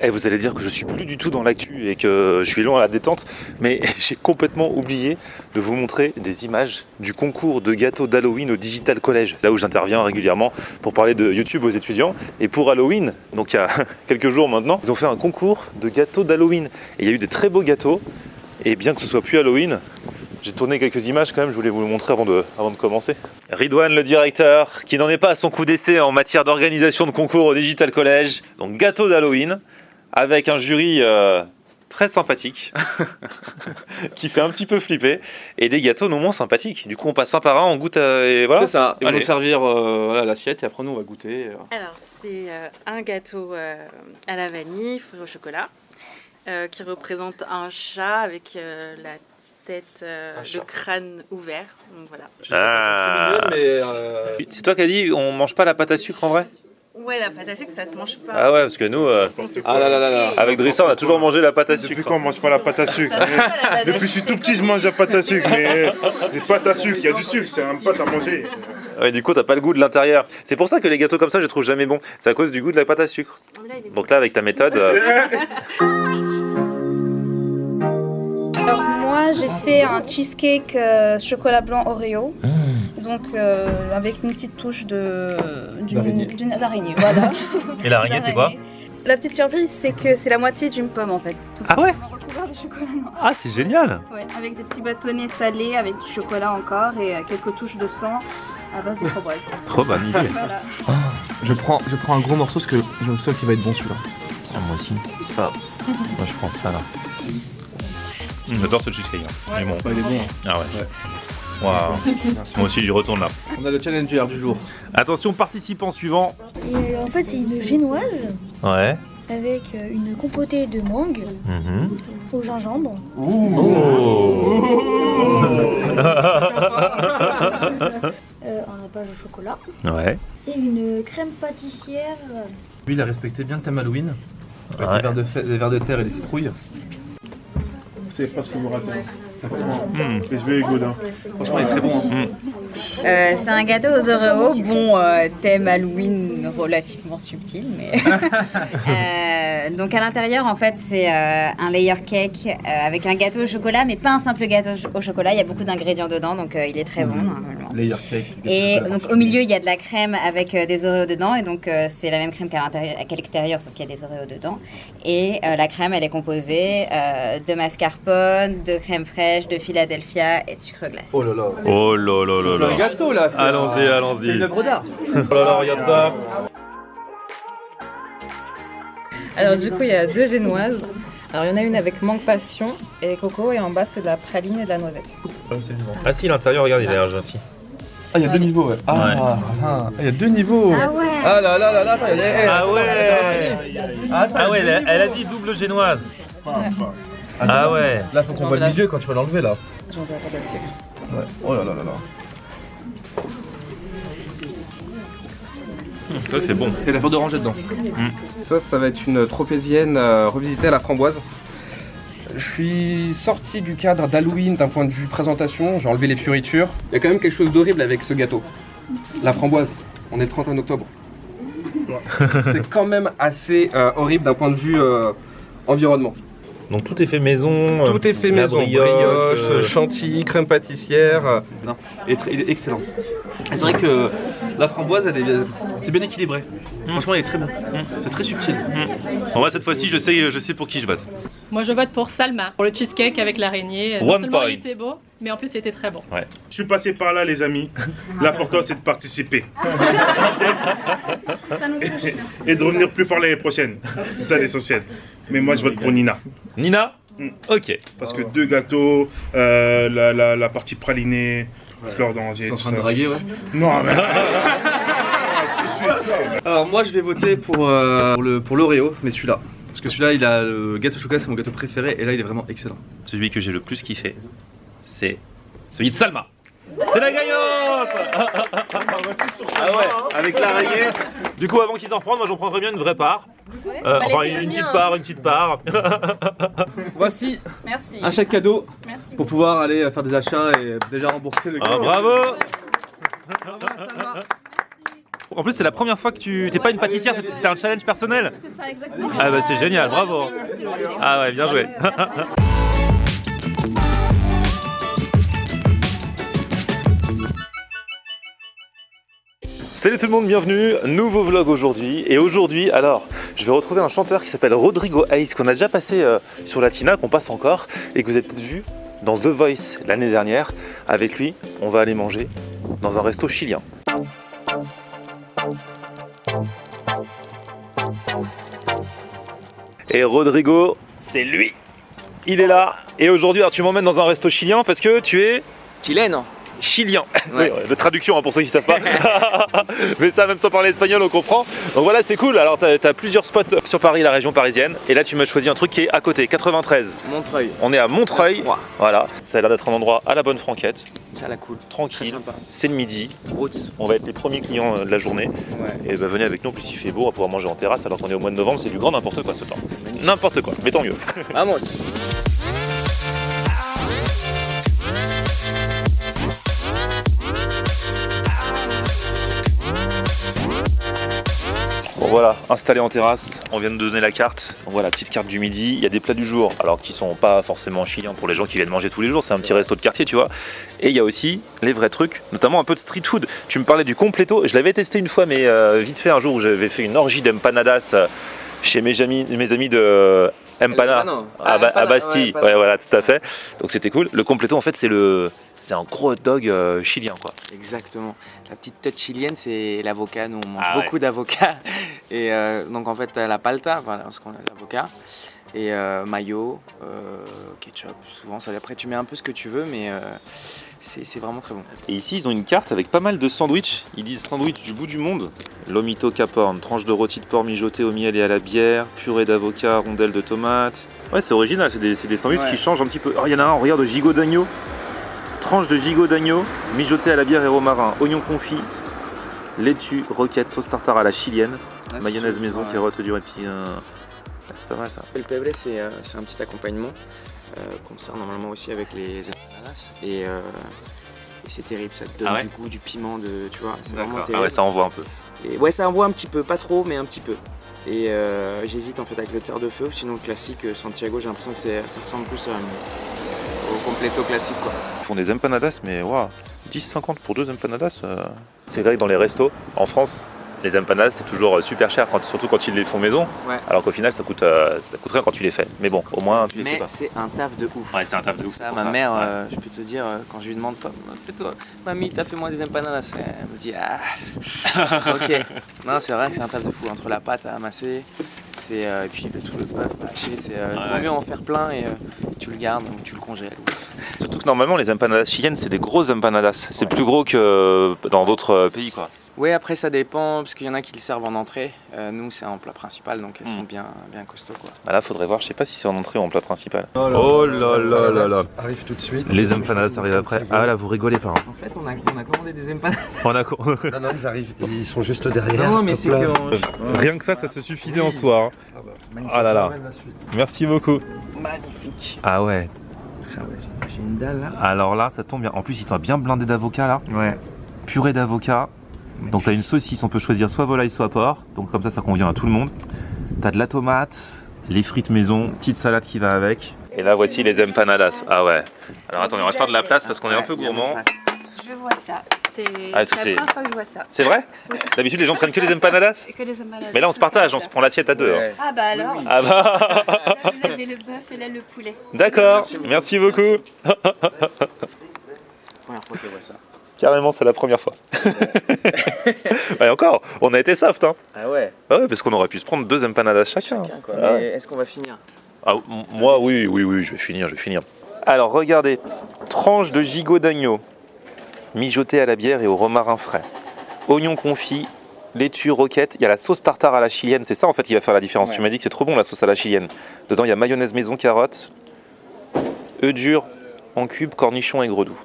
Et vous allez dire que je suis plus du tout dans l'actu et que je suis loin à la détente, mais j'ai complètement oublié de vous montrer des images du concours de gâteaux d'Halloween au Digital College, là où j'interviens régulièrement pour parler de YouTube aux étudiants. Et pour Halloween, donc il y a quelques jours maintenant, ils ont fait un concours de gâteaux d'Halloween. Et il y a eu des très beaux gâteaux, et bien que ce soit plus Halloween, j'ai tourné quelques images quand même, je voulais vous le montrer avant de commencer. Ridwan, le directeur, qui n'en est pas à son coup d'essai en matière d'organisation de concours au Digital College. Donc gâteau d'Halloween, avec un jury très sympathique, qui fait un petit peu flipper, et des gâteaux non moins sympathiques. Du coup, on passe un par un, on goûte et voilà. C'est ça, ils vont Allez. nous servir l'assiette et après nous on va goûter. Alors, c'est un gâteau à la vanille, frais au chocolat, qui représente un chat avec la tête, le crâne ouvert. Donc voilà. C'est toi qui as dit on mange pas la pâte à sucre en vrai? Ouais, la pâte à sucre, ça se mange pas. Ah ouais, parce que nous, Ah là là là là. avec Drissa, on a toujours mangé la pâte à Depuis sucre. quand on mange pas la pâte à sucre? Ça se mange pas, la pâte à Depuis que je suis tout petit, je mange la pâte à sucre. Mais les pâtes à sucre, il y a du sucre, c'est un pâte à manger. Ouais, du coup, t'as pas le goût de l'intérieur. C'est pour ça que les gâteaux comme ça, je les trouve jamais bons. C'est à cause du goût de la pâte à sucre. Là, il est Donc là, avec ta méthode, Alors moi j'ai fait un cheesecake chocolat blanc Oreo, donc avec une petite touche d'une araignée, voilà. Et l'araignée, c'est quoi? La petite surprise c'est que c'est la moitié d'une pomme en fait. Tout Ah ouais? recouvert de chocolat noir. Ah, c'est génial. Ouais, avec des petits bâtonnets salés, avec du chocolat encore et quelques touches de sang à base de framboise. Trop bonne idée. Voilà. Je prends un gros morceau parce que j'ai le seul qui va être bon celui-là. Ah, moi aussi. Moi, je prends ça là. J'adore ce cheesecake. Il est bon. Il est bon. Ah ouais. Waouh. Moi aussi, j'y retourne là. On a le challenger du jour. Attention, participant suivant. Et en fait, c'est une génoise Ouais. avec une compotée de mangue au gingembre. Un nappage au chocolat Ouais. et une crème pâtissière. Lui il a respecté bien le thème Halloween. Avec Ouais. les vers de terre et les citrouilles. C'est pas ce que vous ratez. Mais je vais Godin. Franchement il est très bon. Hein. C'est un gâteau aux Oreos, bon thème Halloween relativement subtil, mais donc à l'intérieur en fait c'est un layer cake avec un gâteau au chocolat, mais pas un simple gâteau au chocolat. Il y a beaucoup d'ingrédients dedans, donc il est très bon normalement. Layer cake. Et donc au milieu il y a de la crème avec des Oreos dedans, et donc c'est la même crème qu'à l'extérieur, sauf qu'il y a des Oreos dedans. Et la crème elle est composée de mascarpone, de crème fraîche, de Philadelphia et de sucre glace. Oh là là. Oh là là là Le là. gâteau là. c'est Allons-y, un- allons-y. C'est une œuvre d'art. Oh là là, regarde ça. Alors du coup, il y a deux génoises. Alors il y en a une avec mangue passion et coco, et en bas c'est de la praline et de la noisette. Ah si, l'intérieur, regarde, il a l'air gentil. Ah il y a deux niveaux ouais. Il y a deux niveaux. Ah ouais. Ah là là là là. Attends, il y a des- Ah ouais. Ah ouais, elle a dit double génoise. Ah ouais. Là faut qu'on voit le milieu quand tu vas l'enlever là. J'en veux pas dessus. Ouais. Oh là là là là. Ça c'est bon. Et la fleur d'oranger dedans. Ça va être une tropézienne revisitée à la framboise. Je suis sorti du cadre d'Halloween d'un point de vue présentation, j'ai enlevé les fioritures. Il y a quand même quelque chose d'horrible avec ce gâteau. La framboise, on est le 31 octobre. C'est quand même assez horrible d'un point de vue environnement. Donc tout est fait maison. Tout est fait la maison, brioche, chantilly, crème pâtissière. Non, il est excellent. Et c'est vrai que la framboise, c'est bien équilibré. Franchement, il est très bon. C'est très subtil. En vrai, cette fois-ci, je sais pour qui je vote. Moi je vote pour Salma, pour le cheesecake avec l'araignée. Non One seulement point. il était beau, mais en plus il était très bon. Je suis passé par là, les amis. L'important, c'est de participer. Et de revenir plus fort l'année prochaine. C'est ça l'essentiel. Mais moi, je vote pour Nina. Nina. Ok. Parce que deux gâteaux, la partie pralinée, fleur d'oranger. T'es en tout train de ça. draguer, ouais. Non, mais. Alors moi je vais voter pour l'Oreo, mais celui-là. Parce que celui-là, il a le gâteau au chocolat, c'est mon gâteau préféré, et là il est vraiment excellent. Celui que j'ai le plus kiffé, c'est celui de Salma. C'est la gagnante. Ah ouais, avec l'araignée. Du coup, avant qu'ils s'en reprennent, moi j'en prendrais bien une vraie part. Enfin, une petite part. Voici Merci. un chèque cadeau Merci. pour pouvoir aller faire des achats et déjà rembourser le Ah, gâteau. bravo. En plus, c'est la première fois que tu... T'es pas une pâtissière, c'était un challenge personnel. C'est ça, exactement. Ah bah c'est génial, bravo. Ah ouais, bien joué. Salut tout le monde, bienvenue, nouveau vlog aujourd'hui. Et aujourd'hui, alors, je vais retrouver un chanteur qui s'appelle Rodrigo Hayes, qu'on a déjà passé sur Latina, qu'on passe encore, et que vous avez peut-être vu dans The Voice l'année dernière. Avec lui, on va aller manger dans un resto chilien. Et Rodrigo, c'est lui. Il est là. Et aujourd'hui, alors tu m'emmènes dans un resto chilien parce que tu es... Chileno. Chilien. Ouais. Oui, de traduction hein, pour ceux qui ne savent pas. Mais ça, même sans parler espagnol, on comprend. Donc voilà, c'est cool. Alors, tu as plusieurs spots sur Paris, la région parisienne. Et là, tu m'as choisi un truc qui est à côté, 93. Montreuil. On est à Montreuil. 3. Voilà. Ça a l'air d'être un endroit à la bonne franquette. C'est à la cool. Tranquille. Très sympa. C'est le midi. Route. On va être les premiers clients de la journée. Ouais. Et bah, venez avec nous. En plus, il fait beau. On va pouvoir manger en terrasse alors qu'on est au mois de novembre. C'est du grand n'importe quoi ce temps. N'importe quoi. Mais tant mieux. Vamos. Bon voilà, installé en terrasse, on vient de donner la carte. Donc voilà, petite carte du midi. Il y a des plats du jour, alors qui sont pas forcément chiliens pour les gens qui viennent manger tous les jours. C'est un petit resto de quartier, tu vois. Et il y a aussi les vrais trucs, notamment un peu de street food. Tu me parlais du completo. Je l'avais testé une fois, mais vite fait un jour où j'avais fait une orgie d'empanadas chez mes amis de Empana à Bastille. Ouais, voilà, tout à fait. Donc c'était cool. Le completo, en fait, c'est un gros hot dog chilien, quoi. Exactement. La petite touch chilienne, c'est l'avocat. Nous, on mange Ah beaucoup d'avocats. Et donc, en fait, t'as la palta, voilà, parce qu'on a l'avocat. Et mayo, ketchup, souvent. Ça, après, tu mets un peu ce que tu veux, mais c'est vraiment très bon. Et ici, ils ont une carte avec pas mal de sandwichs. Ils disent sandwich du bout du monde. Lomito caporne, tranche de rôti de porc mijoté au miel et à la bière, purée d'avocat, rondelles de tomates. Ouais, c'est original, c'est des sandwichs qui changent un petit peu. Oh, il y en a un, regarde, gigot d'agneau. Tranche de gigot d'agneau, mijoté à la bière et romarin, oignon confit, laitue, roquette, sauce tartare à la chilienne, mayonnaise maison, carotte du répit. C'est pas mal ça. Le pebre, c'est un petit accompagnement qu'on sert normalement aussi avec les empanadas. Et c'est terrible, ça te donne du goût, du piment, tu vois. C'est vraiment terrible. Ah ouais, ça envoie un peu. Et ouais, ça envoie un petit peu, pas trop, mais un petit peu. Et j'hésite en fait avec le terre de feu, sinon le classique Santiago, j'ai l'impression que ça ressemble plus au completo classique, quoi. Ils font des empanadas, mais waouh, 10,50 pour 2 empanadas. C'est vrai que dans les restos, en France, les empanadas c'est toujours super cher, surtout quand ils les font maison. Ouais. Alors qu'au final ça coûte rien quand tu les fais. Mais bon, au moins tu les fais pas. Mais c'est un taf de ouf. Ouais, c'est un taf de ouf. Ça, ma mère, je peux te dire, quand je lui demande pas, fais-toi, mamie, t'as fait moi des empanadas. Elle me dit, ah, ok. Non, c'est vrai que c'est un taf de fou. Entre la pâte à amasser, et puis tout le bœuf à hacher, vaut mieux en faire plein et tu le gardes ou tu le congèles. Surtout que normalement les empanadas chiliennes c'est des grosses empanadas. C'est plus gros que dans d'autres pays, quoi. Oui, après ça dépend, parce qu'il y en a qui le servent en entrée. Nous, c'est en plat principal, donc elles sont bien costauds, quoi. Bah là, faudrait voir, je sais pas si c'est en entrée ou en plat principal. Oh là là là là. Arrive tout de suite. Les empanadas arrivent après. Ah là, vous rigolez pas. Hein. En fait, on a commandé des empanadas. Non, ils arrivent, ils sont juste derrière. Non, mais c'est que... Rien que ça se suffisait en soi. Hein. Ah là là. Merci beaucoup. Magnifique. Ah ouais. J'ai une dalle là. Alors là, ça tombe bien. En plus, il t'a bien blindé d'avocat là. Ouais. Purée d'avocat. Donc t'as une saucisse, on peut choisir soit volaille soit porc, donc comme ça convient à tout le monde. T'as de la tomate, les frites maison, petite salade qui va avec. Et là voici les empanadas. Ah ouais. Alors attendez, on va faire de la place parce qu'on est un peu gourmand. Je vois ça. C'est la première fois que je vois ça. C'est vrai? Oui. D'habitude les gens prennent que les empanadas? Que les empanadas. Mais là on se partage, on se prend l'assiette à deux. Ouais. Hein. Ah bah alors. Ah bah. Là vous avez le bœuf et là le poulet. D'accord, merci beaucoup. Première fois que je vois ça. Carrément, c'est la première fois. Et encore, on a été soft, hein. Ah ouais. Ah ouais, parce qu'on aurait pu se prendre 2 empanadas chacun. Quoi. Ah Mais est-ce qu'on va finir? Ah, moi, oui, je vais finir. Alors, regardez, tranche de gigot d'agneau, mijoté à la bière et au romarin frais, oignon confit, laitue, roquette, il y a la sauce tartare à la chilienne, c'est ça en fait qui va faire la différence. Ouais. Tu m'as dit que c'est trop bon la sauce à la chilienne. Dedans, il y a mayonnaise maison, carotte, œufs durs en cubes, cornichons et gredou.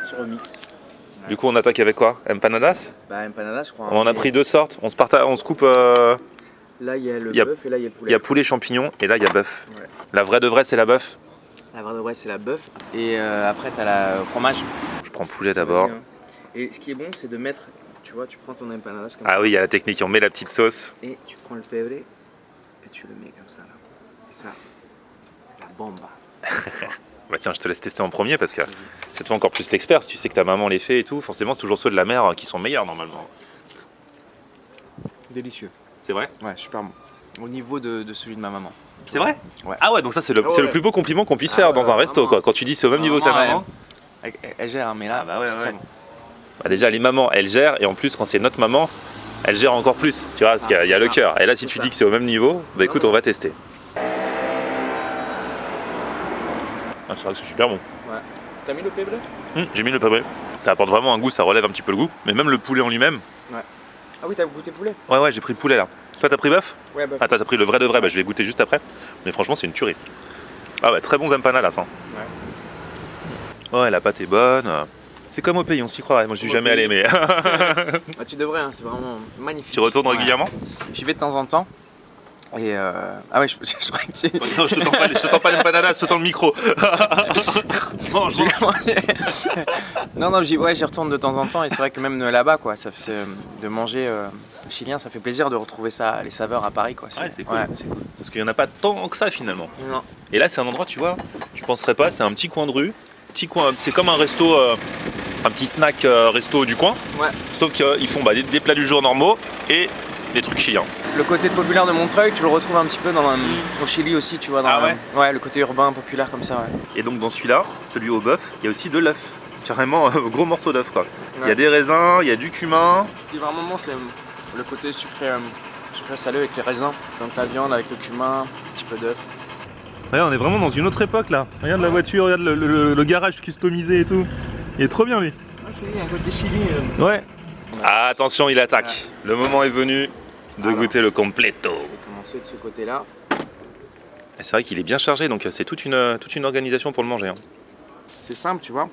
Petit remix. Du coup, on attaque avec quoi? Empanadas? Bah, empanadas, je crois. On en a pris 2 sortes. On se coupe. Là, il y a le bœuf et là, il y a le poulet. Il y a poulet, champignons et là, il y a bœuf. Ouais. La vraie de vraie, c'est la bœuf? La vraie de vraie, c'est la bœuf. Et après, tu as la fromage. Je prends poulet d'abord. Et ce qui est bon, c'est de mettre. tu vois, tu prends ton empanadas comme Ah oui, il y a la technique, on met la petite sauce. et tu prends le pebre et tu le mets comme ça là. Et ça, c'est la bomba. Bah tiens, je te laisse tester en premier parce que c'est toi encore plus l'expert. Si tu sais que ta maman les fait et tout, forcément c'est toujours ceux de la mer qui sont meilleurs normalement. Délicieux. C'est vrai? Ouais, super bon. Au niveau de celui de ma maman. C'est vrai? Ouais. Ah ouais, donc ça c'est le, Ah c'est le ouais. plus beau compliment qu'on puisse Ah faire ouais, dans un resto vraiment. quoi. Quand tu dis c'est au même niveau que ta maman. Elle gère, mais là, bah ouais, c'est ouais. très bon. Bah déjà les mamans elles gèrent et en plus quand c'est notre maman elle gère encore plus, tu vois, parce qu'il y a le cœur. Et là si tu dis que c'est au même niveau, bah écoute on va tester. Ah, c'est vrai que c'est super bon. Ouais. T'as mis le pebre? J'ai mis le pebre. Ça apporte vraiment un goût, ça relève un petit peu le goût. Mais même le poulet en lui-même. Ouais. Ah oui, t'as goûté poulet? Ouais, j'ai pris le poulet là. Toi t'as pris bœuf? Ouais, bah. Ah t'as pris le vrai de vrai, bah je vais goûter juste après. Mais franchement c'est une tuerie. Ah ouais, très bons empanadas hein. Ouais. Ouais, la pâte est bonne. C'est comme au pays, on s'y croirait. Moi je suis jamais allé mais... Ah, tu devrais, hein, c'est vraiment magnifique. Tu retournes Ouais. régulièrement? J'y vais de temps en temps. Et ah ouais, je crois que j'ai... Non, je te tends pas l'empanada, je te tends le micro. Mange, Non, j'y retourne de temps en temps et c'est vrai que même là-bas, quoi, ça fait, de manger chilien, ça fait plaisir de retrouver ça, les saveurs à Paris, quoi. Ouais, c'est cool. Ouais, c'est cool. Parce qu'il n'y en a pas tant que ça finalement. Non. Et là c'est un endroit, tu vois, je penserais pas, c'est un petit coin de rue. Petit coin, c'est comme un resto, un petit snack resto du coin. Ouais. Sauf qu'ils font des plats du jour normaux et des trucs chiliens. Le côté populaire de Montreuil, tu le retrouves un petit peu au Chili aussi, tu vois. Dans Ah ouais? Ouais, le côté urbain, populaire comme ça, ouais. Et donc dans celui-là, celui au bœuf, il y a aussi de l'œuf. Carrément gros morceau d'œuf quoi. Il y a Ouais. des raisins, il y a du cumin. Ce qui est vraiment bon, c'est le côté sucré salé avec les raisins. Donc la viande avec le cumin, un petit peu d'œuf. Ouais, on est vraiment dans une autre époque là. Regarde la voiture, regarde le garage customisé et tout. Il est trop bien lui. Il y a un côté chili. Ouais. Ah, attention, il attaque. Le moment est venu de goûter le completo. Je vais commencer de ce côté-là. Et c'est vrai qu'il est bien chargé, donc c'est toute une organisation pour le manger. Hein. C'est simple, tu vois.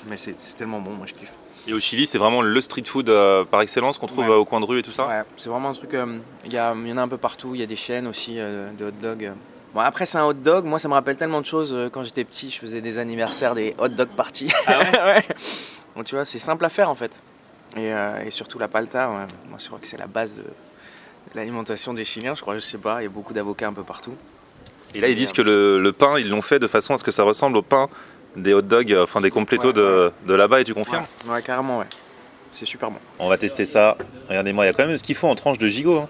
Mais c'est tellement bon, moi je kiffe. Et au Chili, c'est vraiment le street food par excellence qu'on trouve Ouais. au coin de rue et tout ça. Ouais, c'est vraiment un truc. Il y en a un peu partout. Il y a des chaînes aussi de hot dogs. Bon, après, c'est un hot dog. Moi, ça me rappelle tellement de choses. Quand j'étais petit, je faisais des anniversaires, des hot dog parties. Ah ouais? Ouais. Donc, tu vois, c'est simple à faire en fait. Et surtout la palta, ouais. Moi, je crois que c'est la base de l'alimentation des Chiliens. Je crois, je sais pas. Il y a beaucoup d'avocats un peu partout. Et là, ils disent que le pain, ils l'ont fait de façon à ce que ça ressemble au pain des hot dogs, enfin des complétos Ouais, de là-bas, et tu confirmes? Ouais, carrément, ouais. C'est super bon. On va tester ça. Regardez-moi, il y a quand même ce qu'ils font en tranche de gigot. Hein.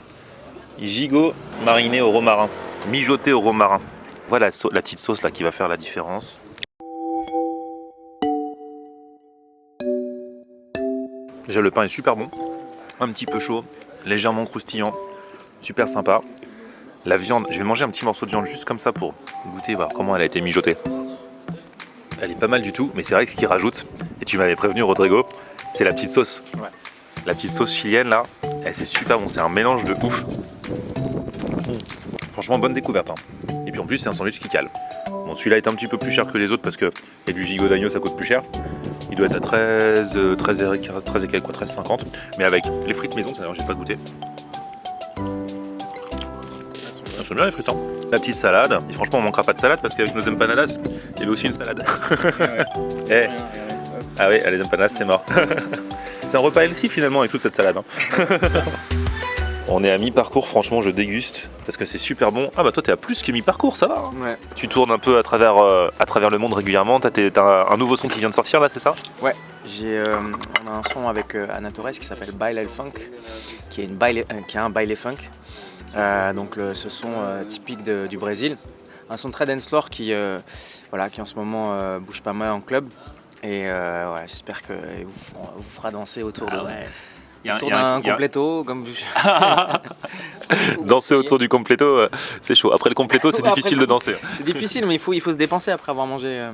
Gigot mariné au romarin, mijoté au romarin. Voilà la petite sauce là qui va faire la différence. Déjà le pain est super bon, un petit peu chaud, légèrement croustillant, super sympa. La viande, je vais manger un petit morceau de viande juste comme ça pour goûter, voir comment elle a été mijotée. Elle est pas mal du tout, mais c'est vrai que ce qu'ils rajoutent, et tu m'avais prévenu Rodrigo, c'est la petite sauce. Ouais. La petite sauce chilienne là, c'est super bon, c'est un mélange de ouf. Franchement bonne découverte. Hein. Et puis en plus c'est un sandwich qui cale. Bon celui-là est un petit peu plus cher que les autres parce que y a du gigot d'agneau, ça coûte plus cher. Il doit être à 13 et quelques, 13,50. Mais avec les frites maison, d'ailleurs j'ai pas goûté. Ça sont bien les frites hein. La petite salade, et franchement on manquera pas de salade parce qu'avec nos empanadas, il y avait aussi une salade. Eh. Ah oui, les empanadas c'est mort. C'est un repas healthy finalement avec toute cette salade. Hein. On est à mi-parcours, franchement je déguste parce que c'est super bon. Ah bah toi t'es à plus que mi-parcours, ça va hein. Ouais. Tu tournes un peu à travers le monde régulièrement, t'as un nouveau son qui vient de sortir là, c'est ça? Ouais, on a un son avec Anna Torres qui s'appelle Baile el Funk, qui est un baile funk. Donc ce son typique du Brésil. Un son très dance floor qui en ce moment bouge pas mal en club. Et voilà, j'espère qu'il vous fera danser autour d'un completo. Comme... Danser autour du completo, c'est chaud. Après le completo, c'est difficile de danser. C'est difficile, mais il faut se dépenser après avoir mangé.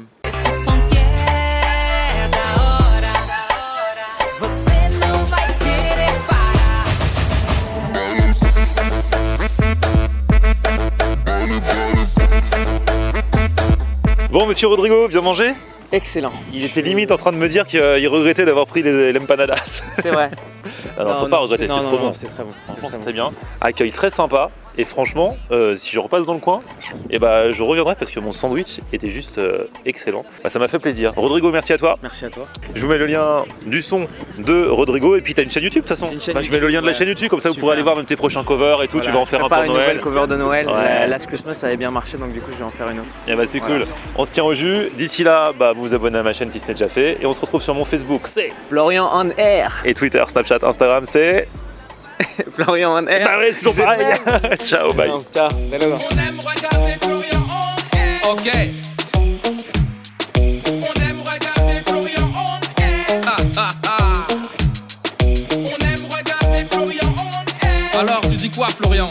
Bon, monsieur Rodrigo, bien mangé? Excellent. Il était limite en train de me dire qu'il regrettait d'avoir pris les empanadas. C'est vrai. Alors, faut pas regretter, c'est trop bon. C'est très bon. Franchement, c'est très bien. Accueil très sympa. Et franchement, si je repasse dans le coin, je reviendrai parce que mon sandwich était juste excellent. Ça m'a fait plaisir. Rodrigo, merci à toi. Merci à toi. Je vous mets le lien du son de Rodrigo et puis t'as une chaîne YouTube de toute façon. Je mets le lien de la chaîne YouTube, comme ça vous pourrez aller voir même tes prochains covers et tout. Voilà. Tu vas en faire un pour une Noël. Nouvelle cover de Noël. Ouais. Last Christmas ça avait bien marché, donc du coup je vais en faire une autre. Et c'est cool. On se tient au jus. D'ici là, vous vous abonnez à ma chaîne si ce n'est déjà fait. Et on se retrouve sur mon Facebook, c'est Florian on Air. Et Twitter, Snapchat, Instagram, c'est Florian on Air. Ouais, c'est toujours pareil. Ciao, bye. Ciao. On aime regarder Florian on Air. Ok. On aime regarder Florian on Air. On aime regarder Florian on Air. Alors tu dis quoi Florian?